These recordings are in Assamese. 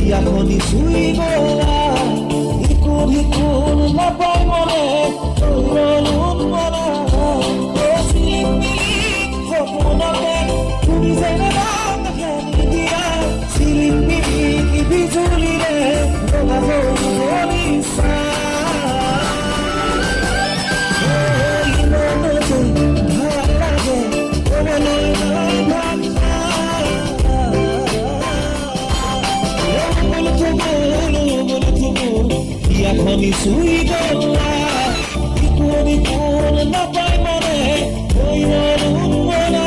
হিয়াখনি চুই গলা ইকুল সিকুল নাপাই মনে তৈৰলোন মনা চিলিক মিলিক সপোনতে তুমি যেনে নাখানি দিয়া চিলিক মিলিক বিজুলিৰে ৰঙা জলিছা হিয়াখনি চুই গলা ইকুল সিকুল নাপাই মনে তৈৰলোন মনা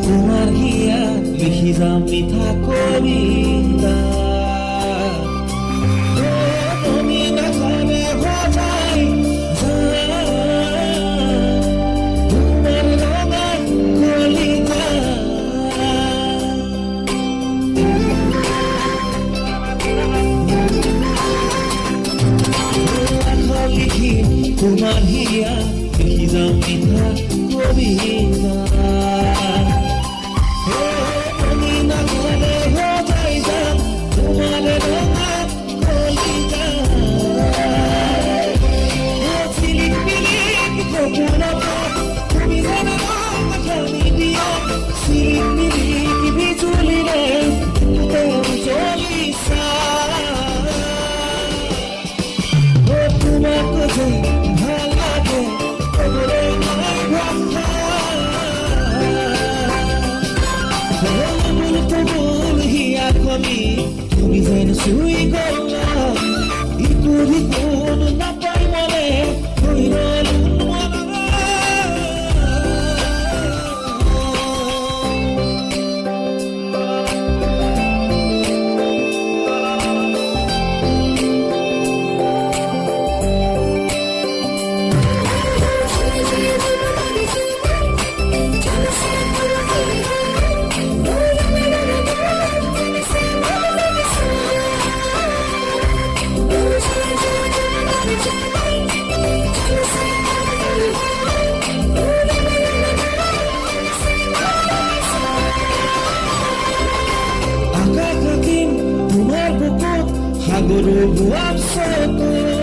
তোমার হিয়া লিখি যাম মিঠা কবিতা তুমি নাখানে সজাই তোমার রঙা কলিতা লিখি তোমার হিয়া লিখি যাম মিঠা কবিতা তুমি যেন চুই গলা ইকুল সিকুল নাপাই মনে তৈৰলোন মনা সাগৰৰ বুৱাৰ চকুত